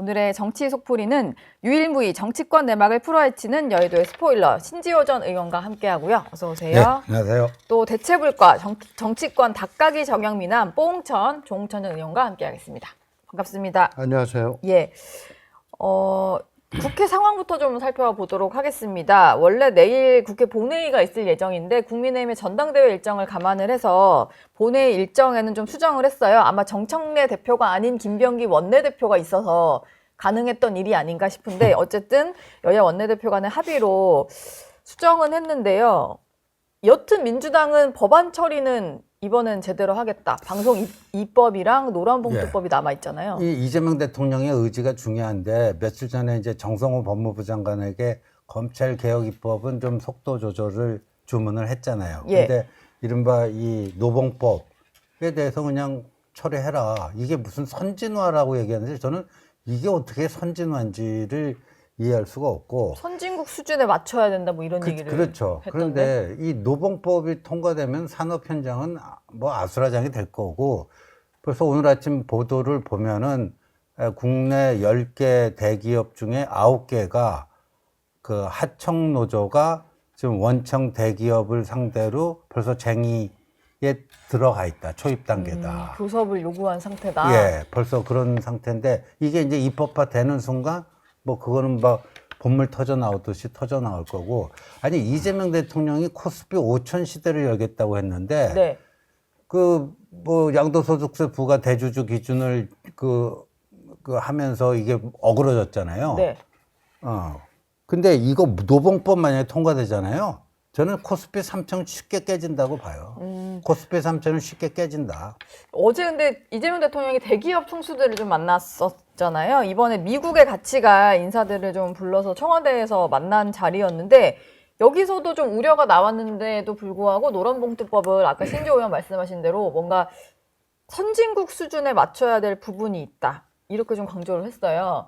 오늘의 정치 속풀이는 유일무이 정치권 내막을 풀어헤치는 여의도의 스포일러 신지호 전 의원과 함께하고요. 어서 오세요. 네, 안녕하세요. 또 대체불가 정치권 닭가기 정형 미남 뽕천 조홍천 전 의원과 함께하겠습니다. 반갑습니다. 안녕하세요. 예. 국회 상황부터 좀 살펴보도록 하겠습니다. 원래 내일 국회 본회의가 있을 예정인데 국민의힘의 전당대회 일정을 감안을 해서 본회의 일정에는 좀 수정을 했어요. 아마 정청래 대표가 아닌 김병기 원내대표가 있어서 가능했던 일이 아닌가 싶은데 어쨌든 여야 원내대표 간의 합의로 수정은 했는데요. 여튼 민주당은 법안 처리는 이번엔 제대로 하겠다. 방송 입법이랑 노란봉투법이 남아있잖아요. 이 이재명 대통령의 의지가 중요한데 며칠 전에 이제 정성호 법무부 장관에게 검찰 개혁 입법은 좀 속도 조절을 주문을 했잖아요. 예. 근데 이른바 이 노봉법에 대해서 그냥 처리해라. 이게 무슨 선진화라고 얘기하는데 저는 이게 어떻게 선진화인지를 이해할 수가 없고. 선진국 수준에 맞춰야 된다 뭐 이런 얘기를 그렇죠. 했던데. 그런데 이 노봉법이 통과되면 산업 현장은 뭐 아수라장이 될 거고 그래서 오늘 아침 보도를 보면은 국내 10개 대기업 중에 9개가 그 하청 노조가 지금 원청 대기업을 상대로 벌써 쟁의에 들어가 있다. 초입 단계다. 교섭을 요구한 상태다. 예, 벌써 그런 상태인데 이게 이제 입법화 되는 순간 뭐 그거는 막 본물 터져 나오듯이 터져 나올 거고. 아니 이재명 대통령이 코스피 5천 시대를 열겠다고 했는데 네. 그 뭐 양도소득세 부과 대주주 기준을 그 하면서 이게 어그러졌잖아요. 네. 근데 이거 노봉법 만약에 통과되잖아요. 저는 코스피 3천 쉽게 깨진다고 봐요. 코스피 3천은 쉽게 깨진다. 어제 근데 이재명 대통령이 대기업 총수들을 좀 만났었잖아요. 이번에 미국에 같이 갈 인사들을 좀 불러서 청와대에서 만난 자리였는데 여기서도 좀 우려가 나왔는데도 불구하고 노란봉투법을 아까 신지호 의원 말씀하신 대로 뭔가 선진국 수준에 맞춰야 될 부분이 있다. 이렇게 좀 강조를 했어요.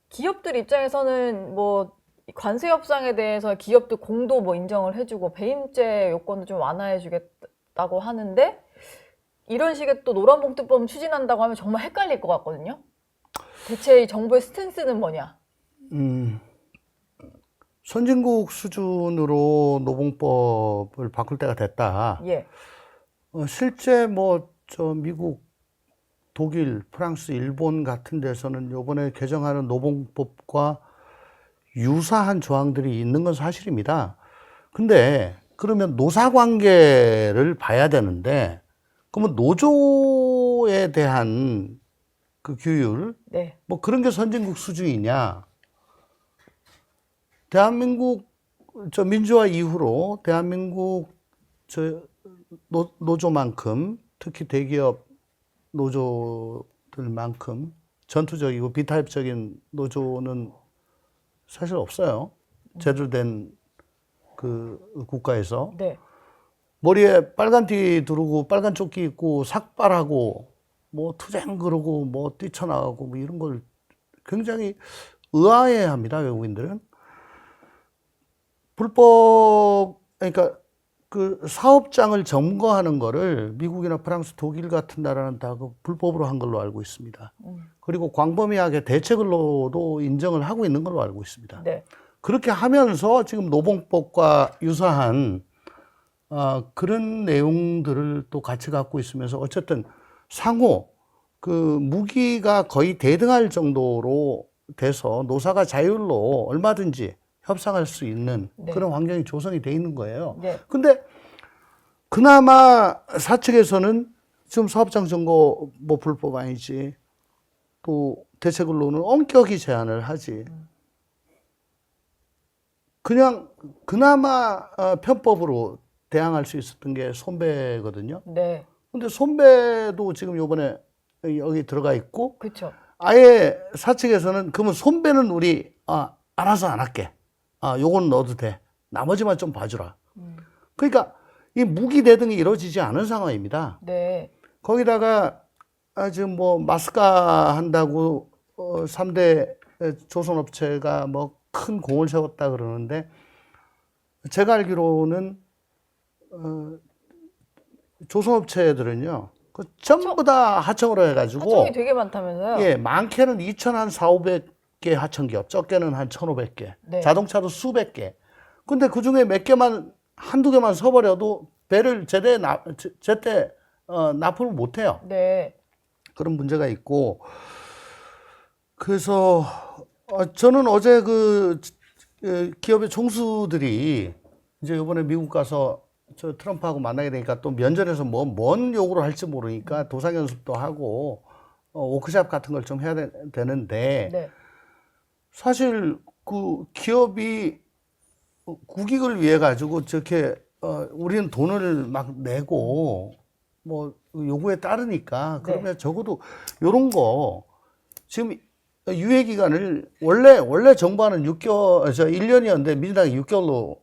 기업들 입장에서는 뭐 관세 협상에 대해서 기업들 공도 뭐 인정을 해주고 배임죄 요건도 좀 완화해주겠다고 하는데 이런 식의 또 노란봉투법 추진한다고 하면 정말 헷갈릴 것 같거든요. 대체 이 정부의 스탠스는 뭐냐? 선진국 수준으로 노봉법을 바꿀 때가 됐다. 예. 실제 미국, 독일, 프랑스, 일본 같은 데서는 요번에 개정하는 노봉법과 유사한 조항들이 있는 건 사실입니다. 근데 그러면 노사 관계를 봐야 되는데 그러면 노조에 대한 그 규율 네. 뭐 그런 게 선진국 수준이냐? 대한민국 민주화 이후로 대한민국 노조만큼 특히 대기업 노조들만큼 전투적이고 비타협적인 노조는 사실 없어요. 제대로 된 그 국가에서. 네. 머리에 빨간 티 두르고 빨간 조끼 입고 삭발하고 뭐 투쟁 그러고 뭐 뛰쳐나가고 뭐 이런 걸 굉장히 의아해 합니다, 외국인들은. 그러니까 그 사업장을 점거하는 거를 미국이나 프랑스, 독일 같은 나라는 다 그 불법으로 한 걸로 알고 있습니다. 그리고 광범위하게 대체근로도 인정을 하고 있는 걸로 알고 있습니다. 네. 그렇게 하면서 지금 노봉법과 유사한 그런 내용들을 또 같이 갖고 있으면서 어쨌든 상호 그 무기가 거의 대등할 정도로 돼서 노사가 자율로 얼마든지 협상할 수 있는 네. 그런 환경이 조성이 돼 있는 거예요. 네. 근데 그나마 사측에서는 지금 사업장 점거 뭐 불법 아니지. 또 대체근로는 엄격히 제한을 하지. 그냥 그나마 편법으로 대항할 수 있었던 게 손배거든요. 네. 근데 손배도 지금 요번에 여기 들어가 있고 그렇죠. 아예 사측에서는 그러면 손배는 우리 알아서 안 할게. 요건 넣어도 돼. 나머지만 좀 봐주라. 그러니까 이 무기 대등이 이루어지지 않은 상황입니다. 네. 거기다가 지금 뭐 마스카 한다고 3대 조선업체가 뭐 큰 공을 세웠다 그러는데 제가 알기로는 조선업체들은요 그 전부 다 하청으로 해가지고 하청이 되게 많다면서요? 예, 많게는 2,400개 하청기업, 적게는 한 1,500개, 네. 자동차도 수백 개. 근데 그 중에 몇 개만 한두 개만 서버려도 배를 제때 납품을 못 해요. 네. 그런 문제가 있고 그래서 저는 어제 기업의 총수들이 이제 이번에 미국 가서 저 트럼프하고 만나게 되니까 또 면전에서 뭔 요구를 할지 모르니까 도상 연습도 하고 워크샵 같은 걸 좀 해야 되는데 네. 사실 그 기업이 국익을 위해 가지고 저렇게 우리는 돈을 막 내고 뭐 요구에 따르니까 그러면 적어도 요런 거 지금 유예 기간을 원래 정부안은 1년이었는데 민주당이 6개월로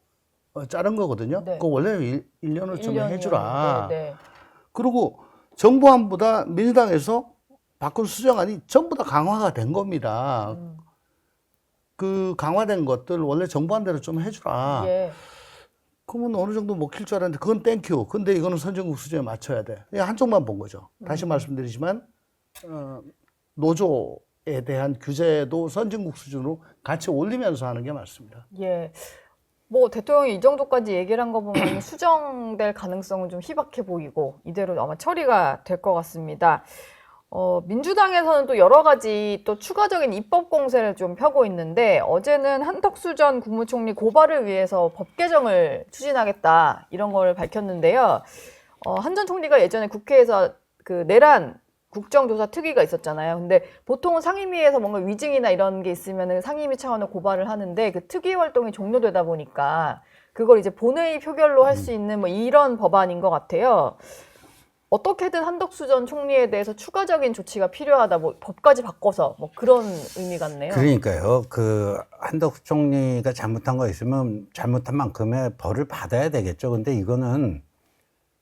자른 거거든요. 네. 그거 원래 1년을 좀 해주라. 네. 그리고 정부안보다 민주당에서 바꾼 수정안이 전부 다 강화가 된 겁니다. 그 강화된 것들 원래 정부안대로 좀 해주라. 예. 그러면 어느 정도 먹힐 줄 알았는데 그건 땡큐. 근데 이거는 선진국 수준에 맞춰야 돼. 그냥 한쪽만 본 거죠. 다시 말씀드리지만 노조에 대한 규제도 선진국 수준으로 같이 올리면서 하는 게 맞습니다. 예. 뭐 대통령이 이 정도까지 얘기를 한 거 보면 수정될 가능성은 좀 희박해 보이고 이대로 아마 처리가 될 것 같습니다. 민주당에서는 또 여러 가지 또 추가적인 입법 공세를 좀 펴고 있는데 어제는 한덕수 전 국무총리 고발을 위해서 법 개정을 추진하겠다 이런 걸 밝혔는데요. 한 전 총리가 예전에 국회에서 그 내란 국정조사 특위가 있었잖아요. 근데 보통은 상임위에서 뭔가 위증이나 이런 게 있으면 상임위 차원의 고발을 하는데 그 특위 활동이 종료되다 보니까 그걸 이제 본회의 표결로 할 수 있는 뭐 이런 법안인 것 같아요. 어떻게든 한덕수 전 총리에 대해서 추가적인 조치가 필요하다, 뭐 법까지 바꿔서 뭐 그런 의미 같네요. 그러니까요. 그 한덕수 총리가 잘못한 거 있으면 잘못한 만큼의 벌을 받아야 되겠죠. 근데 이거는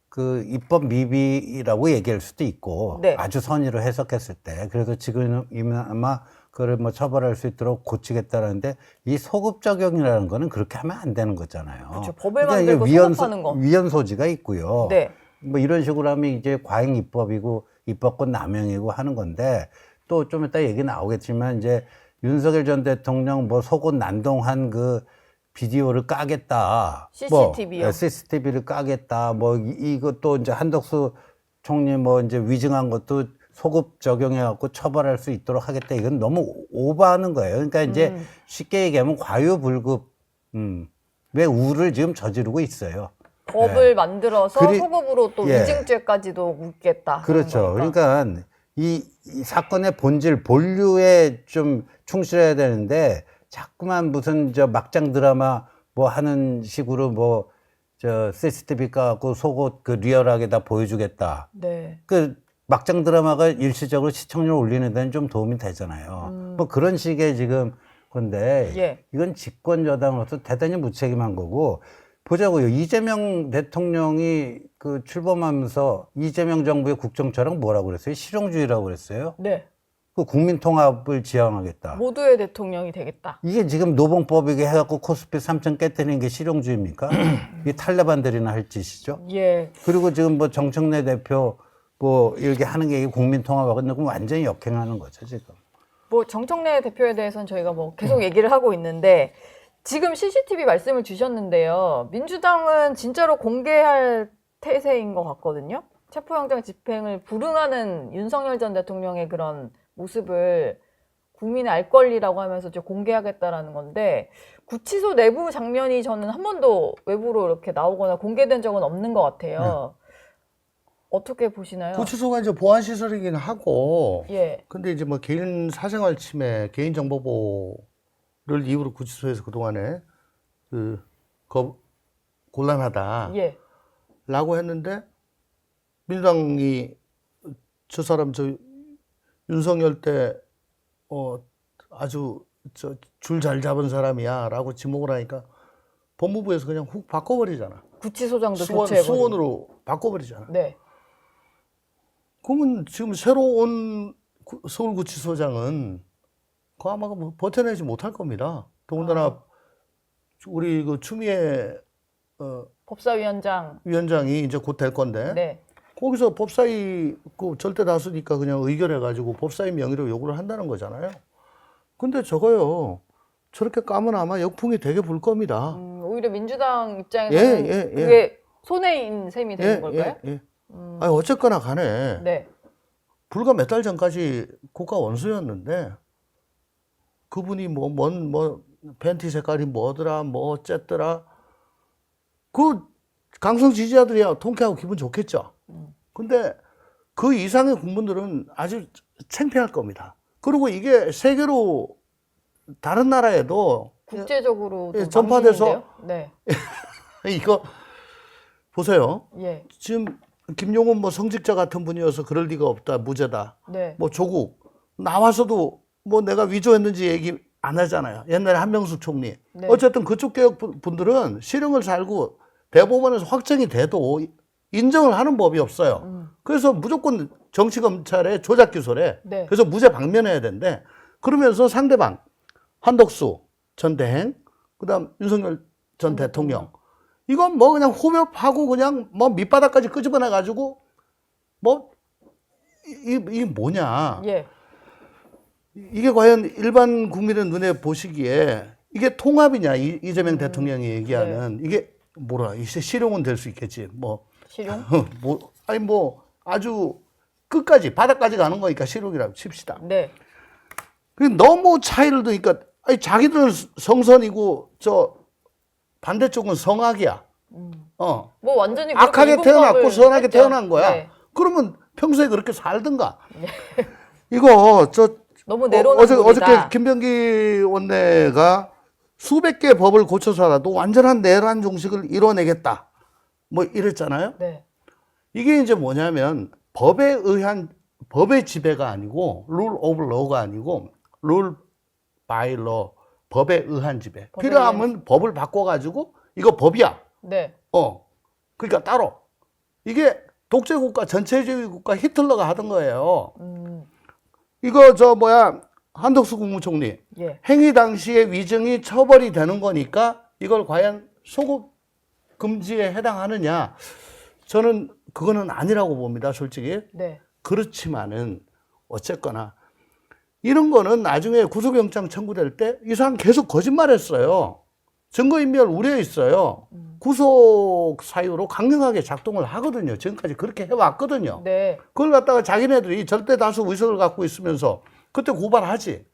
그 입법 미비라고 얘기할 수도 있고 네. 아주 선의로 해석했을 때 그래서 지금이면 아마 그걸 뭐 처벌할 수 있도록 고치겠다라는데 이 소급 적용이라는 거는 그렇게 하면 안 되는 거잖아요. 그렇죠. 법을 그러니까 만들고 이게 소급하는 거. 위헌 소지가 있고요. 네. 뭐 이런 식으로 하면 이제 과잉 입법이고 입법권 남용이고 하는 건데 또 좀 이따 얘기 나오겠지만 이제 윤석열 전 대통령 뭐 속옷 난동한 그 비디오를 까겠다. CCTV요. 뭐 CCTV를 까겠다. 뭐 이것도 이제 한덕수 총리 뭐 이제 위증한 것도 소급 적용해 갖고 처벌할 수 있도록 하겠다. 이건 너무 오버하는 거예요. 그러니까 이제 쉽게 얘기하면 과유불급 왜 우를 지금 저지르고 있어요. 법을 만들어서 그리- 소급으로 또 예. 위증죄까지도 묻겠다. 그렇죠. 하는 거니까. 그러니까 이 사건의 본질, 본류에 좀 충실해야 되는데 자꾸만 무슨 저 막장 드라마 뭐 하는 식으로 뭐 저 CCTV 까고 속옷 그 리얼하게 다 보여주겠다. 네. 그 막장 드라마가 일시적으로 시청률 올리는 데는 좀 도움이 되잖아요. 뭐 그런 식의 지금 건데 예. 이건 집권 여당으로서 대단히 무책임한 거고 보자고요. 이재명 대통령이 그 출범하면서 이재명 정부의 국정처럼 뭐라고 그랬어요? 실용주의라고 그랬어요. 네. 그 국민 통합을 지향하겠다. 모두의 대통령이 되겠다. 이게 지금 노봉법이게 해갖고 코스피 3천 깨뜨리는 게 실용주의입니까? 이게 탈레반들이나 할 짓이죠. 예. 그리고 지금 뭐 정청래 대표 뭐 이렇게 하는 게 국민 통합하고 그럼 완전히 역행하는 거죠 지금. 뭐 정청래 대표에 대해서는 저희가 뭐 계속 얘기를 하고 있는데 지금 CCTV 말씀을 주셨는데요. 민주당은 진짜로 공개할 태세인 것 같거든요. 체포영장 집행을 불응하는 윤석열 전 대통령의 그런 모습을 국민의 알 권리라고 하면서 이제 공개하겠다라는 건데 구치소 내부 장면이 저는 한 번도 외부로 이렇게 나오거나 공개된 적은 없는 것 같아요. 어떻게 보시나요? 구치소가 이제 보안 시설이긴 하고, 예. 근데 이제 뭐 개인 사생활 침해, 개인 정보 보호를 이유로 구치소에서 그동안에 곤란하다. 예. 라고 했는데 민주당이 저 사람 윤석열 때 아주 줄 잘 잡은 사람이야라고 지목을 하니까 법무부에서 그냥 훅 바꿔버리잖아. 구치소장도 교체해버리고. 수원으로 바꿔버리잖아. 네. 그러면 지금 새로 온 서울구치소장은 그 아마 뭐 버텨내지 못할 겁니다. 더군다나 우리 그 추미애 법사위원장. 위원장이 이제 곧 될 건데 네. 거기서 법사위 그 절대 다수니까 그냥 의결해가지고 법사위 명의로 요구를 한다는 거잖아요. 근데 저거요. 저렇게 까면 아마 역풍이 되게 불 겁니다. 오히려 민주당 입장에서는 예. 그게 손해인 셈이 되는 걸까요? 예. 아니, 어쨌거나 간에 네. 불과 몇 달 전까지 국가 원수였는데 그분이 뭐 팬티 색깔이 뭐더라 뭐 어쨌더라 그 강성 지지자들이야 통쾌하고 기분 좋겠죠. 근데 그 이상의 국민들은 아주 창피할 겁니다. 그리고 이게 세계로 다른 나라에도 국제적으로 예, 전파돼서 네. 이거 보세요. 예. 지금 김용훈 뭐 성직자 같은 분이어서 그럴 리가 없다, 무죄다. 네. 뭐 조국 나와서도 뭐 내가 위조했는지 얘기 안 하잖아요. 옛날에 한명숙 총리. 네. 어쨌든 그쪽 개혁 분들은 실형을 살고 대법원에서 확정이 돼도 인정을 하는 법이 없어요. 그래서 무조건 정치검찰에 조작 기소래. 네. 그래서 무죄 방면해야 된대. 그러면서 상대방 한덕수 전 대행, 그다음 윤석열 전 대통령. 이건 뭐 그냥 호흡하고 그냥 뭐 밑바닥까지 끄집어내 가지고 뭐 이게 뭐냐? 예. 이게 과연 일반 국민의 눈에 보시기에 이게 통합이냐? 이재명 대통령이 얘기하는 이게 뭐라? 이제 실용은 될 수 있겠지. 뭐 실용? 뭐 아니 뭐 아주 끝까지 바닥까지 가는 거니까 실용이라고 칩시다. 네. 너무 차이를 두니까 아니 자기들은 성선이고 저 반대쪽은 성악이야. 뭐 완전히 그렇게 악하게 이분법을 태어났고 선하게 했죠. 태어난 거야. 네. 그러면 평소에 그렇게 살든가. 이거 너무 내로남불이다. 어저께 김병기 원내가 수백 개 법을 고쳐서라도 완전한 내란 종식을 이뤄내겠다. 뭐 이랬잖아요. 네. 이게 이제 뭐냐면 법의 지배가 아니고 룰 오브 러가 아니고 룰 바이 러 법에 의한 지배. 필요하면 법을 바꿔가지고 이거 법이야. 네. 그러니까 따로 이게 독재국가 전체주의 국가 히틀러가 하던 거예요. 이거 한덕수 국무총리 예. 행위 당시의 위증이 처벌이 되는 거니까 이걸 과연 소급 금지에 해당하느냐? 저는 그거는 아니라고 봅니다, 솔직히. 네. 그렇지만은 어쨌거나 이런 거는 나중에 구속영장 청구될 때 이 사람 계속 거짓말했어요. 증거인멸 우려 있어요. 구속 사유로 강력하게 작동을 하거든요. 지금까지 그렇게 해왔거든요. 네. 그걸 갖다가 자기네들이 절대 다수 의석을 갖고 있으면서 그때 고발하지.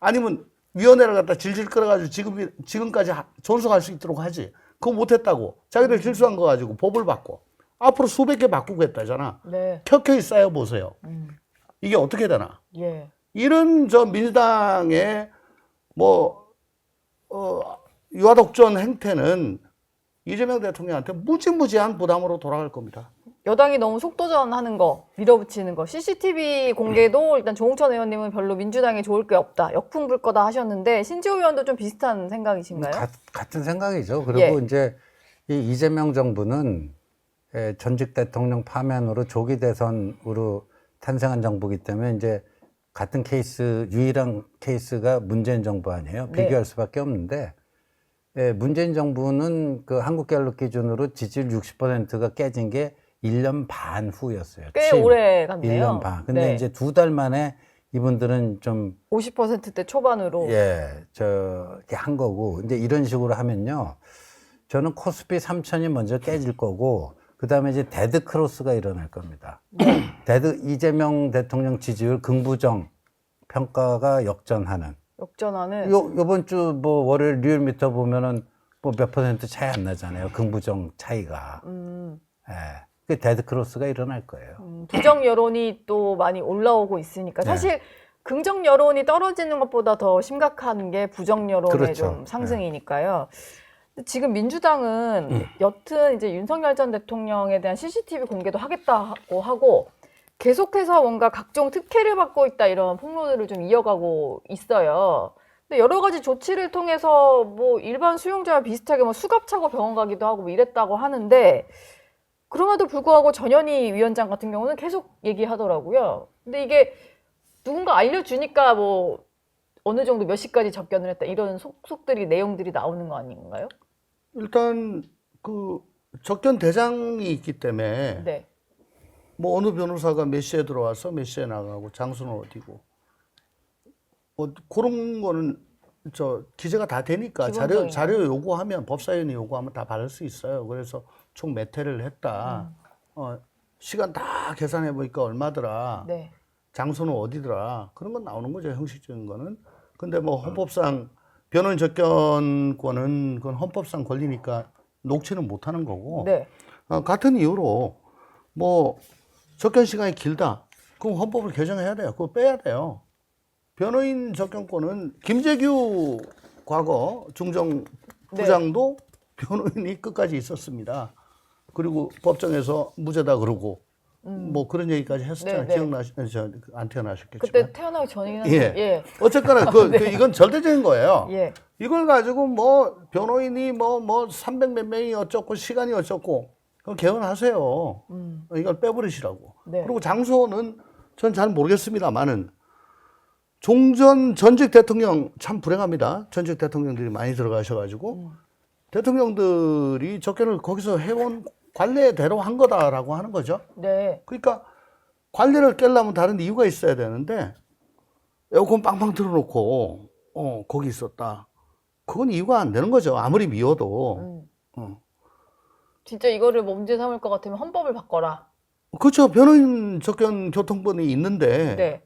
아니면 위원회를 갖다 질질 끌어가지고 지금까지 존속할 수 있도록 하지. 그거 못했다고. 자기들 실수한 거 가지고 법을 바꿔. 앞으로 수백 개 바꾸겠다잖아. 네. 켜켜이 쌓여보세요. 이게 어떻게 되나. 예. 이런 민주당의 유아독존 행태는 이재명 대통령한테 무지무지한 부담으로 돌아갈 겁니다. 여당이 너무 속도전하는 거, 밀어붙이는 거, CCTV 공개도 일단 조홍천 의원님은 별로 민주당에 좋을 게 없다, 역풍 불 거다 하셨는데 신지호 의원도 좀 비슷한 생각이신가요? 같은 생각이죠. 그리고 예. 이제 이 이재명 정부는 전직 대통령 파면으로 조기 대선으로 탄생한 정부이기 때문에 이제 같은 케이스, 유일한 케이스가 문재인 정부 아니에요. 네. 비교할 수밖에 없는데 문재인 정부는 그 한국갤럽 기준으로 지지율 60%가 깨진 게 1년 반 후였어요. 꽤 오래 갔네요. 1년 반. 근데 네. 이제 2달 만에 이분들은 좀 50%대 초반으로. 이렇게 한 거고, 이제 이런 식으로 하면요. 저는 코스피 3천이 먼저 깨질 거고, 그 다음에 이제 데드 크로스가 일어날 겁니다. 이재명 대통령 지지율 긍부정 평가가 역전하는. 역전하는. 요번 주 월요일 리얼미터 보면은 몇 퍼센트 차이 안 나잖아요. 긍부정 차이가. 그 데드 크로스가 일어날 거예요. 부정 여론이 또 많이 올라오고 있으니까 사실 긍정 여론이 떨어지는 것보다 더 심각한 게 부정 여론의 그렇죠. 좀 상승이니까요. 지금 민주당은 여튼 이제 윤석열 전 대통령에 대한 CCTV 공개도 하겠다고 하고 계속해서 뭔가 각종 특혜를 받고 있다 이런 폭로들을 좀 이어가고 있어요. 근데 여러 가지 조치를 통해서 일반 수용자와 비슷하게 수갑 차고 병원 가기도 하고 이랬다고 하는데 그럼에도 불구하고 전현희 위원장 같은 경우는 계속 얘기하더라고요. 근데 이게 누군가 알려주니까 어느 정도 몇 시까지 접견을 했다 이런 속속들이 내용들이 나오는 거 아닌가요? 일단 그 접견 대장이 있기 때문에 네. 뭐 어느 변호사가 몇 시에 들어와서 몇 시에 나가고 장소는 어디고 뭐 그런 거는 저 기재가 다 되니까 기본적인 자료 요구하면 법사위원회 요구하면 다 받을 수 있어요. 그래서 총 몇 회를 했다. 시간 다 계산해 보니까 얼마더라. 네. 장소는 어디더라. 그런 건 나오는 거죠. 형식적인 거는. 근데 뭐 헌법상 변호인 접견권은 그건 헌법상 권리니까 녹취는 못 하는 거고. 네. 같은 이유로 뭐 접견 시간이 길다. 그럼 헌법을 개정해야 돼요. 그거 빼야 돼요. 변호인 접견권은 김재규 과거 중정부장도 변호인이 끝까지 있었습니다. 그리고 법정에서 무죄다 그러고 뭐 그런 얘기까지 했었잖아요. 네, 네. 기억나시죠? 안 태어나셨겠지만. 그때 태어나기 전이긴 한데. 예. 예. 어쨌거나 이건 절대적인 거예요. 예. 이걸 가지고 뭐 변호인이 뭐 300 몇 명이 어쩌고 시간이 어쩌고 그건 개헌하세요. 이걸 빼버리시라고. 네. 그리고 장소는 전 잘 모르겠습니다만은 종전 전직 대통령 참 불행합니다. 전직 대통령들이 많이 들어가셔가지고 대통령들이 접견을 거기서 해온 관례대로 한 거다라고 하는 거죠. 네. 그러니까 관례를 깨려면 다른 이유가 있어야 되는데 에어컨 빵빵 틀어놓고 거기 있었다. 그건 이유가 안 되는 거죠. 아무리 미워도. 진짜 이거를 문제 삼을 것 같으면 헌법을 바꿔라. 그렇죠. 변호인 접견 교통법이 있는데 네.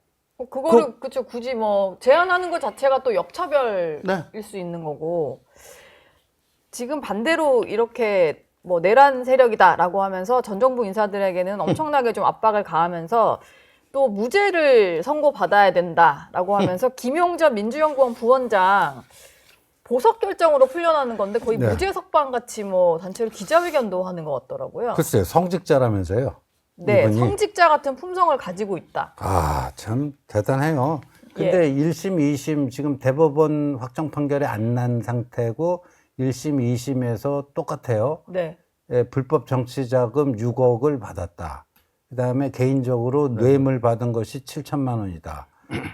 그거를 그쵸 굳이 뭐 제한하는 것 자체가 또 역차별일 네. 수 있는 거고 지금 반대로 이렇게 뭐 내란 세력이다라고 하면서 전 정부 인사들에게는 엄청나게 좀 압박을 가하면서 또 무죄를 선고받아야 된다라고 하면서 김용전 민주연구원 부원장 보석 결정으로 풀려나는 건데 거의 네. 무죄 석방 같이 뭐 단체로 기자회견도 하는 것 같더라고요. 글쎄요, 성직자라면서요. 네, 이분이. 성직자 같은 품성을 가지고 있다. 아, 참 대단해요. 근데 1심, 2심 지금 대법원 확정 판결이 안 난 상태고 1심, 2심에서 똑같아요. 네. 예, 불법 정치자금 6억을 받았다. 그다음에 개인적으로 뇌물 받은 것이 7천만 원이다.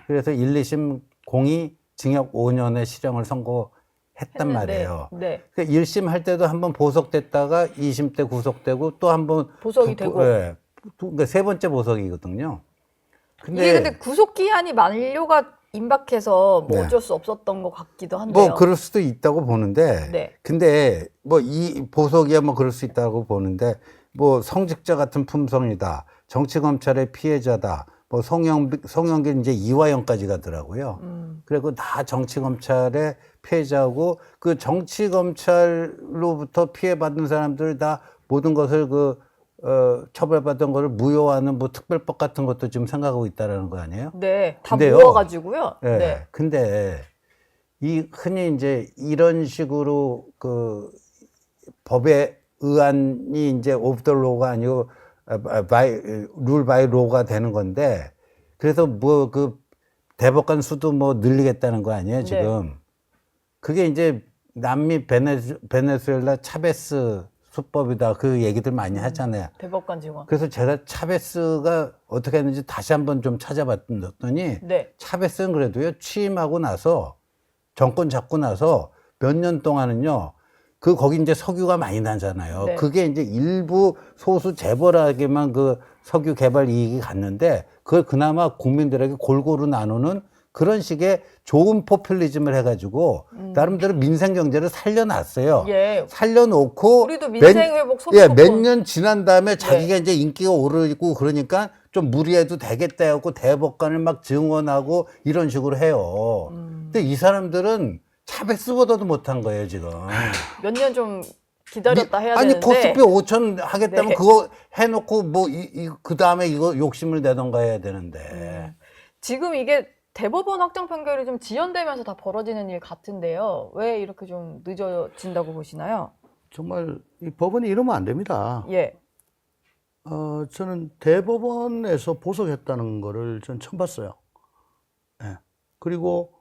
그래서 1, 2심 공이 징역 5년의 실형을 선고했단 말이에요. 네. 그 1심 할 때도 한번 보석됐다가 2심 때 구속되고 또 한번 보석이 되고. 예, 그러니까 세 번째 보석이거든요. 이게 근데 구속 기한이 만료가 임박해서 뭐 네. 어쩔 수 없었던 것 같기도 한데요. 뭐 그럴 수도 있다고 보는데, 네. 근데 뭐 이 보석이야 뭐 그럴 수 있다고 보는데, 뭐 성직자 같은 품성이다, 정치 검찰의 피해자다, 뭐 송영길 이제 이화영까지 가더라고요. 그리고 다 정치 검찰의 피해자고 그 정치 검찰로부터 피해받은 사람들 다 모든 것을 처벌받은 거를 무효화하는 뭐 특별법 같은 것도 지금 생각하고 있다라는 거 아니에요? 네, 다 근데요. 모아가지고요. 네. 네. 근데 이 흔히 이제 이런 식으로 그 법의 의안이 이제 오브 더 로가 아니고 룰 바이 로가 되는 건데 그래서 뭐 그 대법관 수도 뭐 늘리겠다는 거 아니에요, 지금. 그게 이제 남미 베네수엘라 차베스 수법이다. 그 얘기들 많이 하잖아요. 대법관 증언. 그래서 제가 차베스가 어떻게 했는지 다시 한번 좀 찾아봤더니 네. 차베스는 그래도요, 취임하고 나서 정권 잡고 나서 몇 년 동안은요, 거기 이제 석유가 많이 나잖아요. 네. 그게 이제 일부 소수 재벌에게만 그 석유 개발 이익이 갔는데 그걸 그나마 국민들에게 골고루 나누는 그런 식의 좋은 포퓰리즘을 해가지고 나름대로 민생 경제를 살려놨어요. 예. 살려놓고 우리도 민생 회복 소비 예, 쿠폰. 몇 년 지난 다음에 자기가 이제 인기가 오르고 그러니까 좀 무리해도 되겠다 해갖고 대법관을 막 증언하고 이런 식으로 해요. 근데 이 사람들은 차베스보다도 못한 거예요, 지금. 몇 년 좀 기다렸다 해야 아니, 되는데. 코스피 5천 하겠다면 네. 그거 해놓고 뭐, 그 다음에 이거 욕심을 내던가 해야 되는데. 지금 이게 대법원 확정 판결이 좀 지연되면서 다 벌어지는 일 같은데요. 왜 이렇게 좀 늦어진다고 보시나요? 정말 이 법원이 이러면 안 됩니다. 예. 저는 대법원에서 보석했다는 거를 전 처음 봤어요. 예. 그리고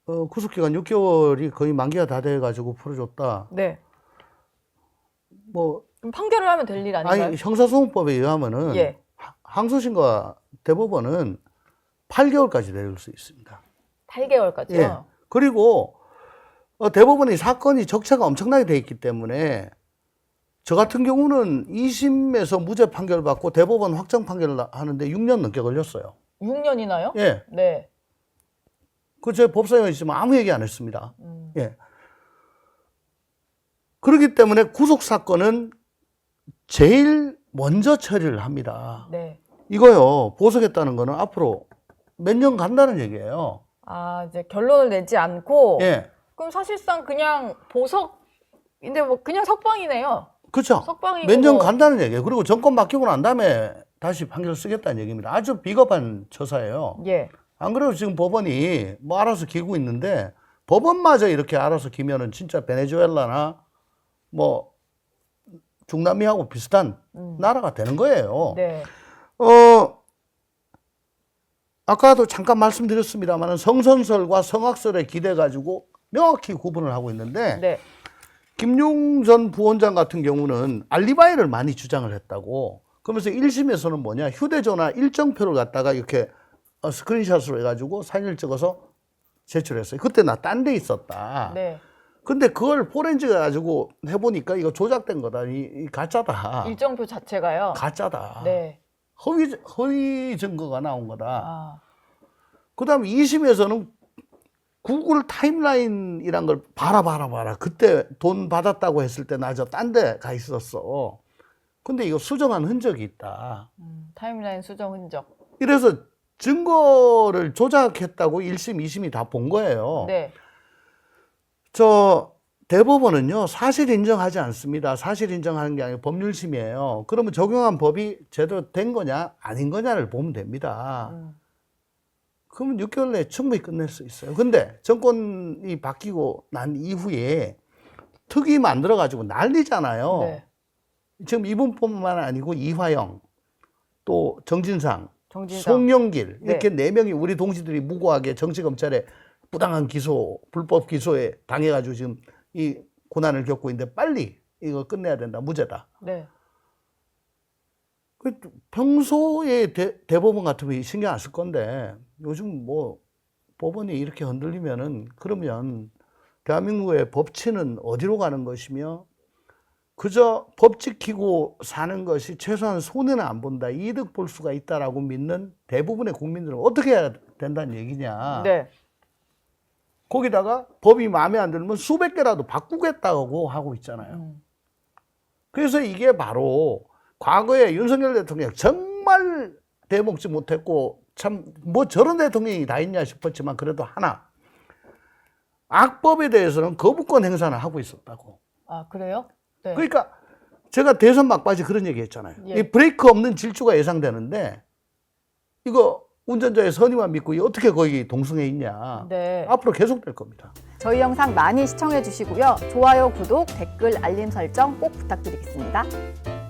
구속기간 6개월이 거의 만기가 다 돼가지고 풀어줬다. 네. 뭐 그럼 판결을 하면 될 일 아닌가요? 아니 형사소송법에 의하면은 예. 항소심과 대법원은 8개월까지 내릴 수 있습니다. 8개월까지요? 예. 그리고 대법원이 사건이 적차가 엄청나게 돼 있기 때문에 저 같은 경우는 2심에서 무죄 판결 받고 대법원 확정 판결을 하는데 6년 넘게 걸렸어요. 6년이나요? 예. 네. 그 제 법사위원회 있지만 아무 얘기 안 했습니다. 예. 그렇기 때문에 구속 사건은 제일 먼저 처리를 합니다. 네. 이거요, 보석했다는 거는 앞으로 몇 년 간다는 얘기예요. 아, 이제 결론을 내지 않고 예. 그럼 사실상 그냥 보석인데 뭐 그냥 석방이네요. 그렇죠. 석방이고 몇 년 뭐- 간다는 얘기예요. 그리고 정권 바뀌고 난 다음에 다시 판결 쓰겠다는 얘기입니다. 아주 비겁한 처사예요. 예. 안 그래도 지금 법원이 뭐 알아서 기고 있는데 법원마저 이렇게 알아서 기면은 진짜 베네수엘라나 뭐 중남미하고 비슷한 나라가 되는 거예요. 네. 아까도 잠깐 말씀드렸습니다만 성선설과 성악설에 기대 가지고 명확히 구분을 하고 있는데 네. 김용 전 부원장 같은 경우는 알리바이를 많이 주장을 했다고. 그러면서 1심에서는 뭐냐, 휴대전화 일정표를 갖다가 이렇게 스크린샷으로 해가지고 사진을 찍어서 제출했어요. 그때 나 딴 데 있었다. 네. 근데 그걸 포렌즈 가지고 해보니까 이거 조작된 거다. 이 가짜다. 일정표 자체가요. 가짜다. 네. 허위 증거가 나온 거다. 아. 그 다음에 2심에서는 구글 타임라인이란 걸 봐라. 그때 돈 받았다고 했을 때 나 저 딴 데 가 있었어. 근데 이거 수정한 흔적이 있다. 타임라인 수정 흔적. 이래서 증거를 조작했다고 1심, 2심이 다 본 거예요. 네. 저 대법원은요, 사실 인정하지 않습니다. 사실 인정하는 게 아니고 법률심이에요. 그러면 적용한 법이 제대로 된 거냐, 아닌 거냐를 보면 됩니다. 그러면 6개월 내에 충분히 끝낼 수 있어요. 근데 정권이 바뀌고 난 이후에 특위 만들어가지고 난리잖아요. 네. 지금 이분뿐만 아니고 이화영, 또 정진상, 정진상. 송영길 네. 이렇게 네 명이 우리 동지들이 무고하게 정치검찰에 부당한 기소, 불법 기소에 당해가지고 지금 이 고난을 겪고 있는데 빨리 이거 끝내야 된다. 무죄다. 네. 평소에 대법원 같으면 신경 안 쓸 건데 요즘 뭐 법원이 이렇게 흔들리면은 그러면 대한민국의 법치는 어디로 가는 것이며 그저 법 지키고 사는 것이 최소한 손해는 안 본다, 이득 볼 수가 있다라고 믿는 대부분의 국민들은 어떻게 해야 된다는 얘기냐. 네. 거기다가 법이 마음에 안 들면 수백 개라도 바꾸겠다고 하고 있잖아요. 그래서 이게 바로 과거에 윤석열 대통령 정말 대먹지 못했고 참 뭐 저런 대통령이 다 있냐 싶었지만 그래도 하나, 악법에 대해서는 거부권 행사를 하고 있었다고. 아, 그래요? 네. 그러니까 제가 대선 막바지 그런 얘기 했잖아요. 예. 이 브레이크 없는 질주가 예상되는데 이거 운전자의 선의만 믿고 어떻게 거기 동승해 있냐. 네. 앞으로 계속될 겁니다. 저희 영상 많이 시청해 주시고요. 좋아요, 구독, 댓글, 알림 설정 꼭 부탁드리겠습니다.